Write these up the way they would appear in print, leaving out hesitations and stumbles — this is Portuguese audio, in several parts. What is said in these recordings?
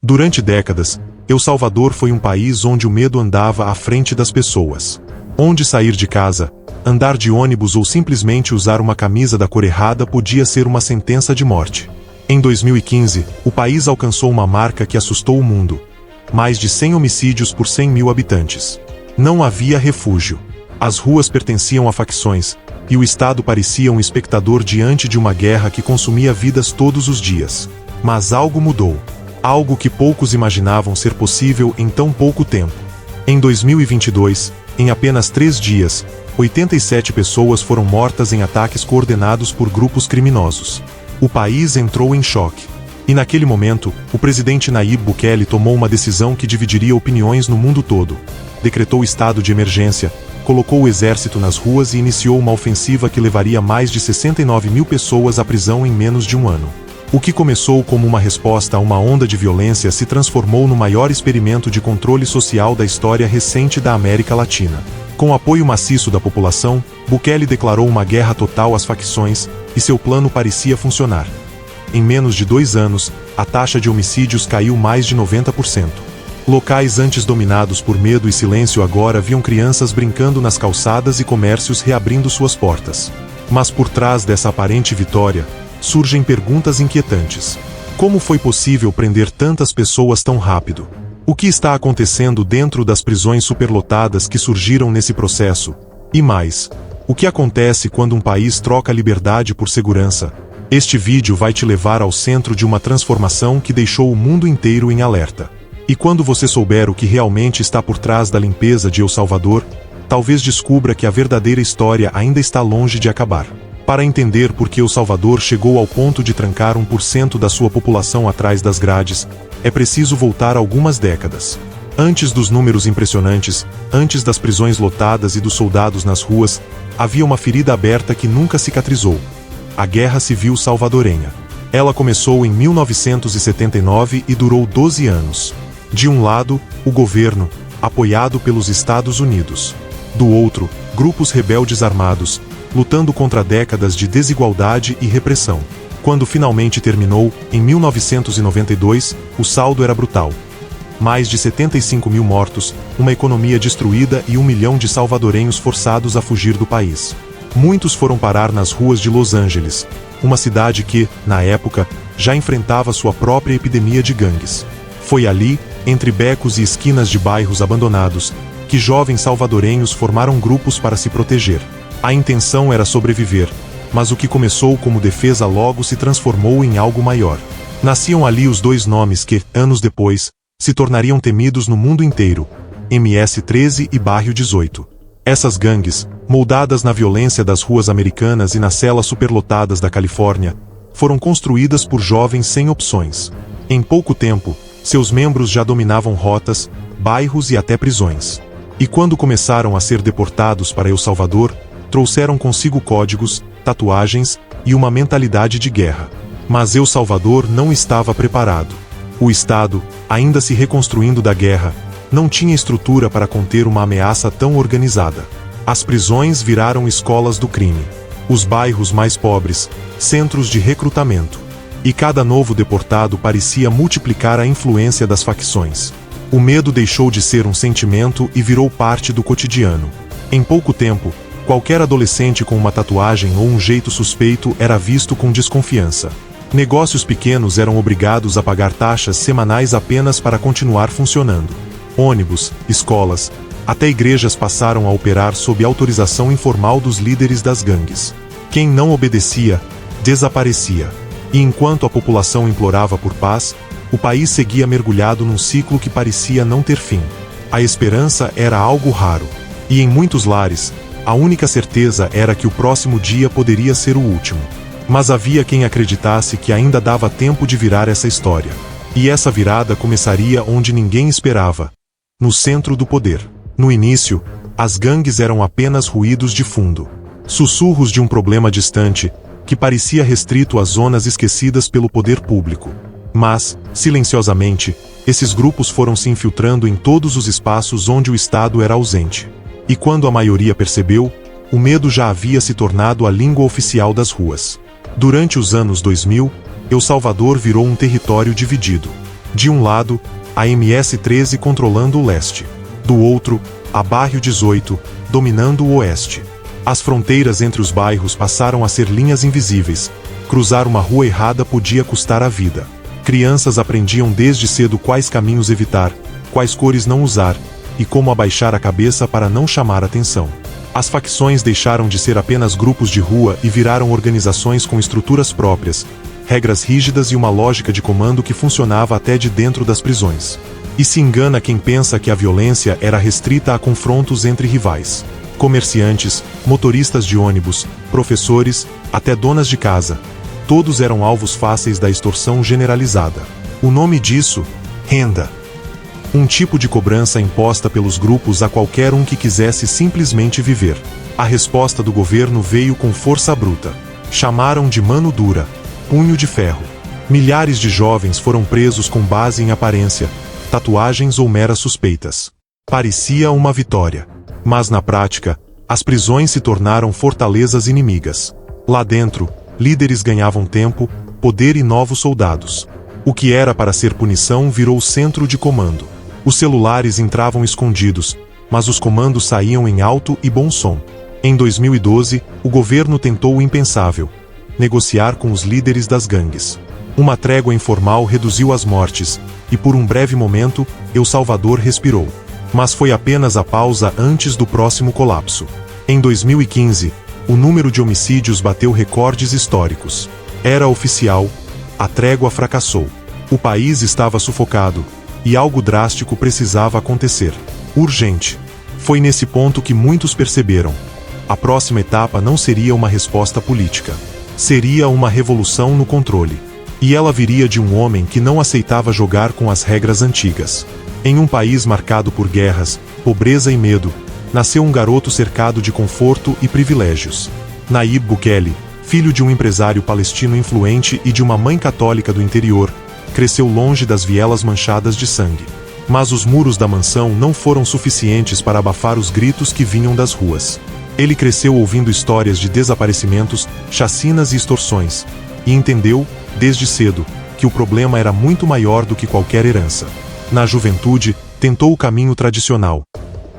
Durante décadas, El Salvador foi um país onde o medo andava à frente das pessoas. Onde sair de casa, andar de ônibus ou simplesmente usar uma camisa da cor errada podia ser uma sentença de morte. Em 2015, o país alcançou uma marca que assustou o mundo. Mais de 100 homicídios por 100 mil habitantes. Não havia refúgio. As ruas pertenciam a facções, e o Estado parecia um espectador diante de uma guerra que consumia vidas todos os dias. Mas algo mudou. Algo que poucos imaginavam ser possível em tão pouco tempo. Em 2022, em apenas 3 dias, 87 pessoas foram mortas em ataques coordenados por grupos criminosos. O país entrou em choque. E naquele momento, o presidente Nayib Bukele tomou uma decisão que dividiria opiniões no mundo todo. Decretou estado de emergência, colocou o exército nas ruas e iniciou uma ofensiva que levaria mais de 69 mil pessoas à prisão em menos de um ano. O que começou como uma resposta a uma onda de violência se transformou no maior experimento de controle social da história recente da América Latina. Com apoio maciço da população, Bukele declarou uma guerra total às facções, e seu plano parecia funcionar. Em menos de 2 anos, a taxa de homicídios caiu mais de 90%. Locais antes dominados por medo e silêncio agora viam crianças brincando nas calçadas e comércios reabrindo suas portas. Mas por trás dessa aparente vitória, surgem perguntas inquietantes. Como foi possível prender tantas pessoas tão rápido? O que está acontecendo dentro das prisões superlotadas que surgiram nesse processo? E mais, o que acontece quando um país troca liberdade por segurança? Este vídeo vai te levar ao centro de uma transformação que deixou o mundo inteiro em alerta. E quando você souber o que realmente está por trás da limpeza de El Salvador, talvez descubra que a verdadeira história ainda está longe de acabar. Para entender por que El Salvador chegou ao ponto de trancar 1% da sua população atrás das grades, é preciso voltar algumas décadas. Antes dos números impressionantes, antes das prisões lotadas e dos soldados nas ruas, havia uma ferida aberta que nunca cicatrizou. A Guerra Civil Salvadorenha. Ela começou em 1979 e durou 12 anos. De um lado, o governo, apoiado pelos Estados Unidos. Do outro, grupos rebeldes armados, lutando contra décadas de desigualdade e repressão. Quando finalmente terminou, em 1992, o saldo era brutal. Mais de 75 mil mortos, uma economia destruída e 1 milhão de salvadorenhos forçados a fugir do país. Muitos foram parar nas ruas de Los Angeles, uma cidade que, na época, já enfrentava sua própria epidemia de gangues. Foi ali, entre becos e esquinas de bairros abandonados, que jovens salvadorenhos formaram grupos para se proteger. A intenção era sobreviver, mas o que começou como defesa logo se transformou em algo maior. Nasciam ali os 2 nomes que, anos depois, se tornariam temidos no mundo inteiro: MS-13 e Barrio 18. Essas gangues, moldadas na violência das ruas americanas e nas celas superlotadas da Califórnia, foram construídas por jovens sem opções. Em pouco tempo, seus membros já dominavam rotas, bairros e até prisões. E quando começaram a ser deportados para El Salvador, trouxeram consigo códigos, tatuagens e uma mentalidade de guerra. Mas El Salvador não estava preparado. O Estado, ainda se reconstruindo da guerra, não tinha estrutura para conter uma ameaça tão organizada. As prisões viraram escolas do crime. Os bairros mais pobres, centros de recrutamento. E cada novo deportado parecia multiplicar a influência das facções. O medo deixou de ser um sentimento e virou parte do cotidiano. Em pouco tempo, qualquer adolescente com uma tatuagem ou um jeito suspeito era visto com desconfiança. Negócios pequenos eram obrigados a pagar taxas semanais apenas para continuar funcionando. Ônibus, escolas, até igrejas passaram a operar sob autorização informal dos líderes das gangues. Quem não obedecia, desaparecia. E enquanto a população implorava por paz, o país seguia mergulhado num ciclo que parecia não ter fim. A esperança era algo raro. E em muitos lares, a única certeza era que o próximo dia poderia ser o último. Mas havia quem acreditasse que ainda dava tempo de virar essa história. E essa virada começaria onde ninguém esperava. No centro do poder. No início, as gangues eram apenas ruídos de fundo. Sussurros de um problema distante, que parecia restrito às zonas esquecidas pelo poder público. Mas, silenciosamente, esses grupos foram se infiltrando em todos os espaços onde o Estado era ausente. E quando a maioria percebeu, o medo já havia se tornado a língua oficial das ruas. Durante os anos 2000, El Salvador virou um território dividido. De um lado, a MS-13 controlando o leste. Do outro, a Barrio 18, dominando o oeste. As fronteiras entre os bairros passaram a ser linhas invisíveis. Cruzar uma rua errada podia custar a vida. Crianças aprendiam desde cedo quais caminhos evitar, quais cores não usar, e como abaixar a cabeça para não chamar atenção. As facções deixaram de ser apenas grupos de rua e viraram organizações com estruturas próprias, regras rígidas e uma lógica de comando que funcionava até de dentro das prisões. E se engana quem pensa que a violência era restrita a confrontos entre rivais. Comerciantes, motoristas de ônibus, professores, até donas de casa. Todos eram alvos fáceis da extorsão generalizada. O nome disso? Renda. Um tipo de cobrança imposta pelos grupos a qualquer um que quisesse simplesmente viver. A resposta do governo veio com força bruta. Chamaram de mano dura, punho de ferro. Milhares de jovens foram presos com base em aparência, tatuagens ou meras suspeitas. Parecia uma vitória. Mas na prática, as prisões se tornaram fortalezas inimigas. Lá dentro, líderes ganhavam tempo, poder e novos soldados. O que era para ser punição virou centro de comando. Os celulares entravam escondidos, mas os comandos saíam em alto e bom som. Em 2012, o governo tentou o impensável: negociar com os líderes das gangues. Uma trégua informal reduziu as mortes, e por um breve momento, El Salvador respirou. Mas foi apenas a pausa antes do próximo colapso. Em 2015, o número de homicídios bateu recordes históricos. Era oficial, a trégua fracassou. O país estava sufocado, e algo drástico precisava acontecer. Urgente. Foi nesse ponto que muitos perceberam: a próxima etapa não seria uma resposta política. Seria uma revolução no controle. E ela viria de um homem que não aceitava jogar com as regras antigas. Em um país marcado por guerras, pobreza e medo, nasceu um garoto cercado de conforto e privilégios. Nayib Bukele, filho de um empresário palestino influente e de uma mãe católica do interior, cresceu longe das vielas manchadas de sangue. Mas os muros da mansão não foram suficientes para abafar os gritos que vinham das ruas. Ele cresceu ouvindo histórias de desaparecimentos, chacinas e extorsões, e entendeu, desde cedo, que o problema era muito maior do que qualquer herança. Na juventude, tentou o caminho tradicional.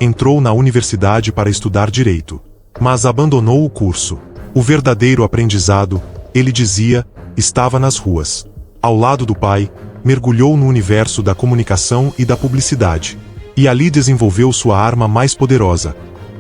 Entrou na universidade para estudar direito. Mas abandonou o curso. O verdadeiro aprendizado, ele dizia, estava nas ruas. Ao lado do pai, mergulhou no universo da comunicação e da publicidade. E ali desenvolveu sua arma mais poderosa: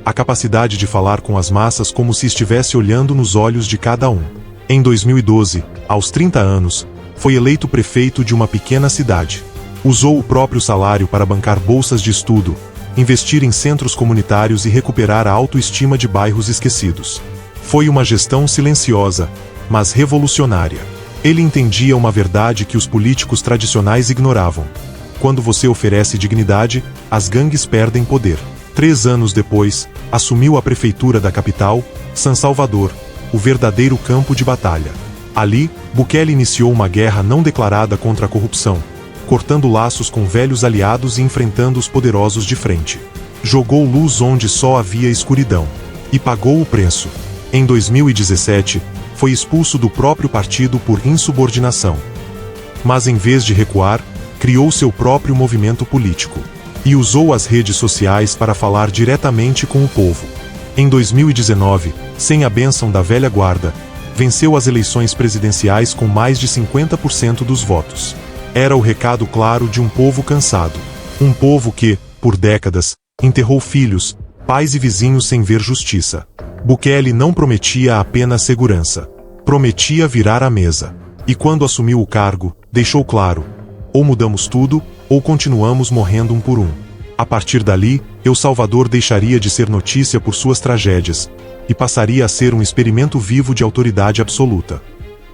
a capacidade de falar com as massas como se estivesse olhando nos olhos de cada um. Em 2012, aos 30 anos, foi eleito prefeito de uma pequena cidade. Usou o próprio salário para bancar bolsas de estudo, investir em centros comunitários e recuperar a autoestima de bairros esquecidos. Foi uma gestão silenciosa, mas revolucionária. Ele entendia uma verdade que os políticos tradicionais ignoravam: quando você oferece dignidade, as gangues perdem poder. 3 anos depois, assumiu a prefeitura da capital, San Salvador, o verdadeiro campo de batalha. Ali, Bukele iniciou uma guerra não declarada contra a corrupção, cortando laços com velhos aliados e enfrentando os poderosos de frente. Jogou luz onde só havia escuridão. E pagou o preço. Em 2017, foi expulso do próprio partido por insubordinação. Mas em vez de recuar, criou seu próprio movimento político. E usou as redes sociais para falar diretamente com o povo. Em 2019, sem a bênção da velha guarda, venceu as eleições presidenciais com mais de 50% dos votos. Era o recado claro de um povo cansado. Um povo que, por décadas, enterrou filhos, pais e vizinhos sem ver justiça. Bukele não prometia apenas segurança. Prometia virar a mesa. E quando assumiu o cargo, deixou claro: ou mudamos tudo, ou continuamos morrendo um por um. A partir dali, El Salvador deixaria de ser notícia por suas tragédias, e passaria a ser um experimento vivo de autoridade absoluta.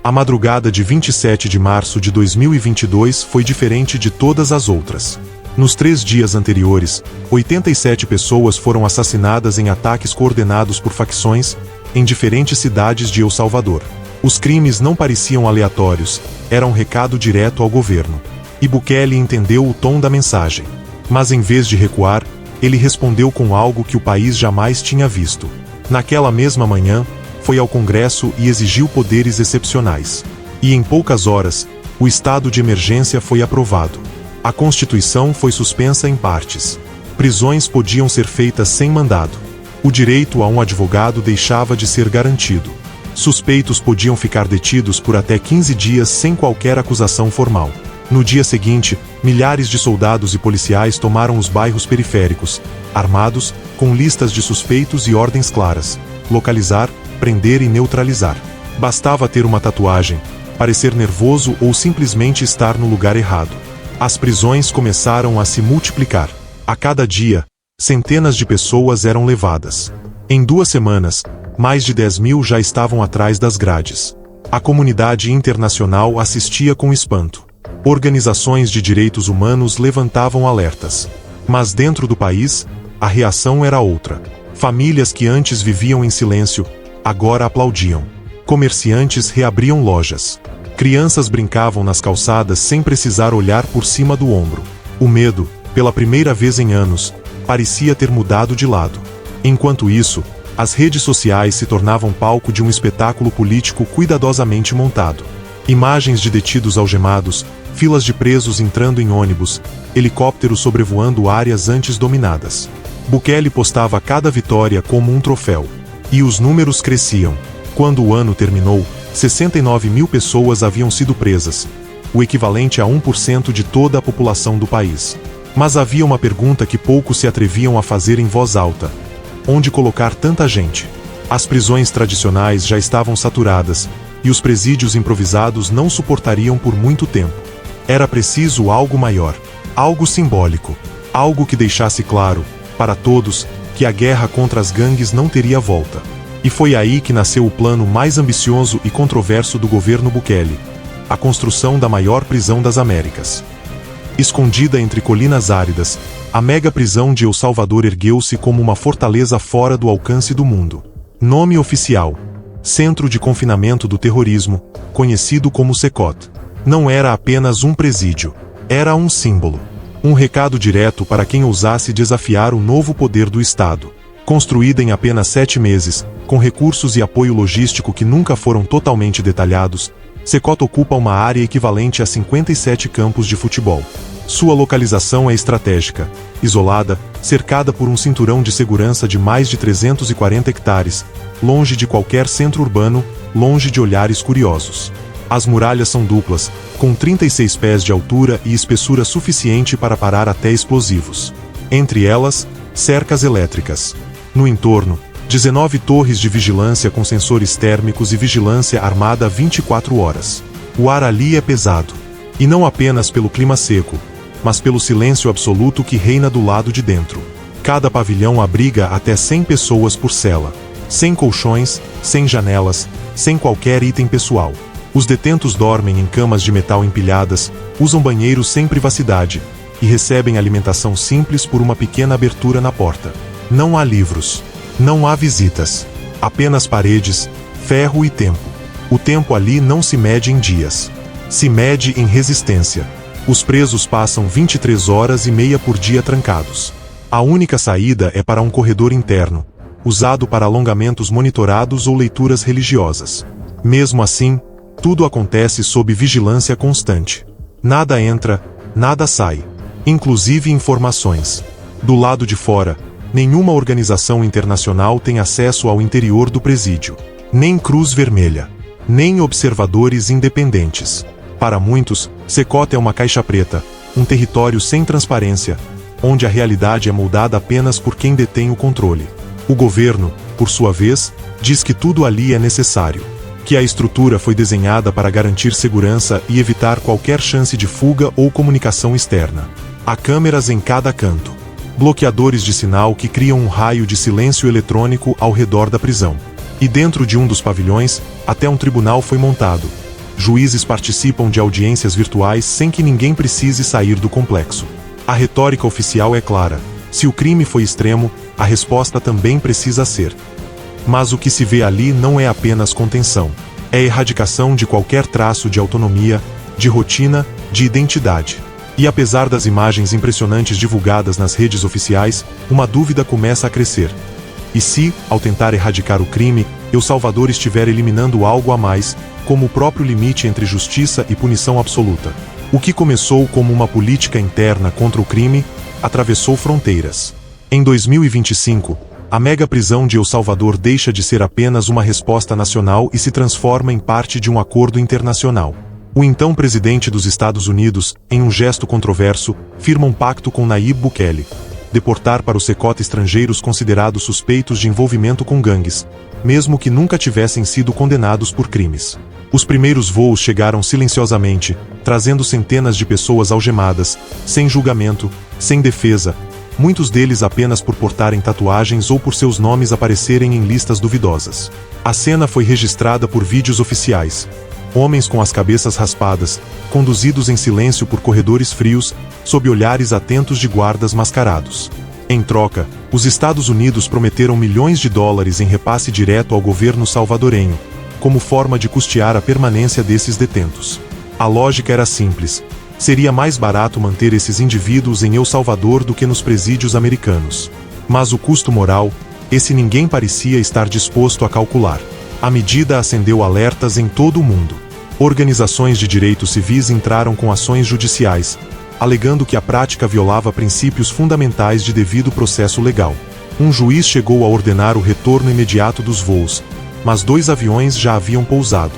A madrugada de 27 de março de 2022 foi diferente de todas as outras. Nos 3 dias anteriores, 87 pessoas foram assassinadas em ataques coordenados por facções, em diferentes cidades de El Salvador. Os crimes não pareciam aleatórios, era um recado direto ao governo. E Bukele entendeu o tom da mensagem. Mas em vez de recuar, ele respondeu com algo que o país jamais tinha visto. Naquela mesma manhã, foi ao Congresso e exigiu poderes excepcionais. E em poucas horas, o estado de emergência foi aprovado. A Constituição foi suspensa em partes. Prisões podiam ser feitas sem mandado. O direito a um advogado deixava de ser garantido. Suspeitos podiam ficar detidos por até 15 dias sem qualquer acusação formal. No dia seguinte, milhares de soldados e policiais tomaram os bairros periféricos, armados, com listas de suspeitos e ordens claras: localizar, prender e neutralizar. Bastava ter uma tatuagem, parecer nervoso ou simplesmente estar no lugar errado. As prisões começaram a se multiplicar. A cada dia, centenas de pessoas eram levadas. Em 2 semanas, mais de 10.000 já estavam atrás das grades. A comunidade internacional assistia com espanto. Organizações de direitos humanos levantavam alertas. Mas dentro do país, a reação era outra. Famílias que antes viviam em silêncio, agora aplaudiam. Comerciantes reabriam lojas. Crianças brincavam nas calçadas sem precisar olhar por cima do ombro. O medo, pela primeira vez em anos, parecia ter mudado de lado. Enquanto isso, as redes sociais se tornavam palco de um espetáculo político cuidadosamente montado. Imagens de detidos algemados, filas de presos entrando em ônibus, helicópteros sobrevoando áreas antes dominadas. Bukele postava cada vitória como um troféu. E os números cresciam. Quando o ano terminou, 69.000 pessoas haviam sido presas, o equivalente a 1% de toda a população do país. Mas havia uma pergunta que poucos se atreviam a fazer em voz alta: onde colocar tanta gente? As prisões tradicionais já estavam saturadas, e os presídios improvisados não suportariam por muito tempo. Era preciso algo maior, algo simbólico, algo que deixasse claro, para todos, que a guerra contra as gangues não teria volta. E foi aí que nasceu o plano mais ambicioso e controverso do governo Bukele: a construção da maior prisão das Américas. Escondida entre colinas áridas, a mega prisão de El Salvador ergueu-se como uma fortaleza fora do alcance do mundo. Nome oficial: Centro de Confinamento do Terrorismo, conhecido como CECOT. Não era apenas um presídio, era um símbolo. Um recado direto para quem ousasse desafiar o novo poder do Estado. Construída em apenas 7 meses, com recursos e apoio logístico que nunca foram totalmente detalhados, CECOT ocupa uma área equivalente a 57 campos de futebol. Sua localização é estratégica, isolada, cercada por um cinturão de segurança de mais de 340 hectares, longe de qualquer centro urbano, longe de olhares curiosos. As muralhas são duplas, com 36 pés de altura e espessura suficiente para parar até explosivos. Entre elas, cercas elétricas. No entorno, 19 torres de vigilância com sensores térmicos e vigilância armada 24 horas. O ar ali é pesado. E não apenas pelo clima seco, mas pelo silêncio absoluto que reina do lado de dentro. Cada pavilhão abriga até 100 pessoas por cela. Sem colchões, sem janelas, sem qualquer item pessoal. Os detentos dormem em camas de metal empilhadas, usam banheiros sem privacidade e recebem alimentação simples por uma pequena abertura na porta. Não há livros. Não há visitas. Apenas paredes, ferro e tempo. O tempo ali não se mede em dias. Se mede em resistência. Os presos passam 23 horas e meia por dia trancados. A única saída é para um corredor interno, usado para alongamentos monitorados ou leituras religiosas. Mesmo assim, tudo acontece sob vigilância constante. Nada entra, nada sai. Inclusive informações. Do lado de fora, nenhuma organização internacional tem acesso ao interior do presídio. Nem Cruz Vermelha. Nem observadores independentes. Para muitos, CECOT é uma caixa preta, um território sem transparência, onde a realidade é moldada apenas por quem detém o controle. O governo, por sua vez, diz que tudo ali é necessário. Que a estrutura foi desenhada para garantir segurança e evitar qualquer chance de fuga ou comunicação externa. Há câmeras em cada canto. Bloqueadores de sinal que criam um raio de silêncio eletrônico ao redor da prisão. E dentro de um dos pavilhões, até um tribunal foi montado. Juízes participam de audiências virtuais sem que ninguém precise sair do complexo. A retórica oficial é clara: se o crime foi extremo, a resposta também precisa ser. Mas o que se vê ali não é apenas contenção. É erradicação de qualquer traço de autonomia, de rotina, de identidade. E apesar das imagens impressionantes divulgadas nas redes oficiais, uma dúvida começa a crescer. E se, ao tentar erradicar o crime, El Salvador estiver eliminando algo a mais, como o próprio limite entre justiça e punição absoluta? O que começou como uma política interna contra o crime, atravessou fronteiras. Em 2025, a mega prisão de El Salvador deixa de ser apenas uma resposta nacional e se transforma em parte de um acordo internacional. O então presidente dos Estados Unidos, em um gesto controverso, firma um pacto com Nayib Bukele: deportar para o CECOT estrangeiros considerados suspeitos de envolvimento com gangues, mesmo que nunca tivessem sido condenados por crimes. Os primeiros voos chegaram silenciosamente, trazendo centenas de pessoas algemadas, sem julgamento, sem defesa, muitos deles apenas por portarem tatuagens ou por seus nomes aparecerem em listas duvidosas. A cena foi registrada por vídeos oficiais. Homens com as cabeças raspadas, conduzidos em silêncio por corredores frios, sob olhares atentos de guardas mascarados. Em troca, os Estados Unidos prometeram milhões de dólares em repasse direto ao governo salvadorenho, como forma de custear a permanência desses detentos. A lógica era simples: seria mais barato manter esses indivíduos em El Salvador do que nos presídios americanos. Mas o custo moral, esse ninguém parecia estar disposto a calcular. A medida acendeu alertas em todo o mundo. Organizações de direitos civis entraram com ações judiciais, alegando que a prática violava princípios fundamentais de devido processo legal. Um juiz chegou a ordenar o retorno imediato dos voos, mas 2 aviões já haviam pousado.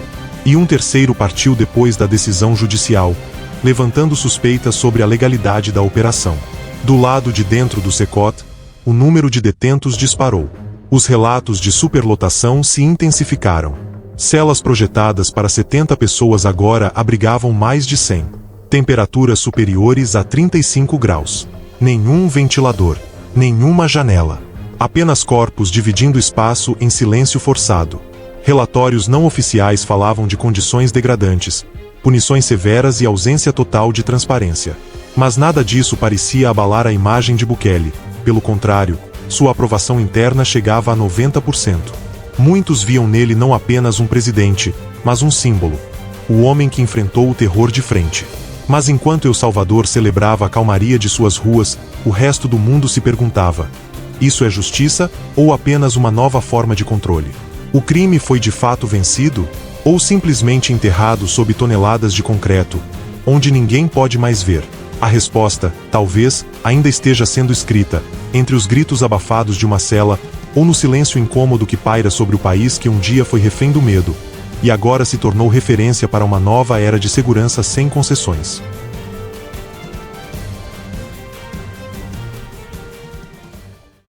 E um terceiro partiu depois da decisão judicial, levantando suspeitas sobre a legalidade da operação. Do lado de dentro do CECOT, o número de detentos disparou. Os relatos de superlotação se intensificaram. Celas projetadas para 70 pessoas agora abrigavam mais de 100. Temperaturas superiores a 35 graus. Nenhum ventilador. Nenhuma janela. Apenas corpos dividindo espaço em silêncio forçado. Relatórios não oficiais falavam de condições degradantes, punições severas e ausência total de transparência. Mas nada disso parecia abalar a imagem de Bukele. Pelo contrário, sua aprovação interna chegava a 90%. Muitos viam nele não apenas um presidente, mas um símbolo. O homem que enfrentou o terror de frente. Mas enquanto El Salvador celebrava a calmaria de suas ruas, o resto do mundo se perguntava: isso é justiça ou apenas uma nova forma de controle? O crime foi de fato vencido? Ou simplesmente enterrado sob toneladas de concreto, onde ninguém pode mais ver? A resposta, talvez, ainda esteja sendo escrita, entre os gritos abafados de uma cela, ou no silêncio incômodo que paira sobre o país que um dia foi refém do medo, e agora se tornou referência para uma nova era de segurança sem concessões.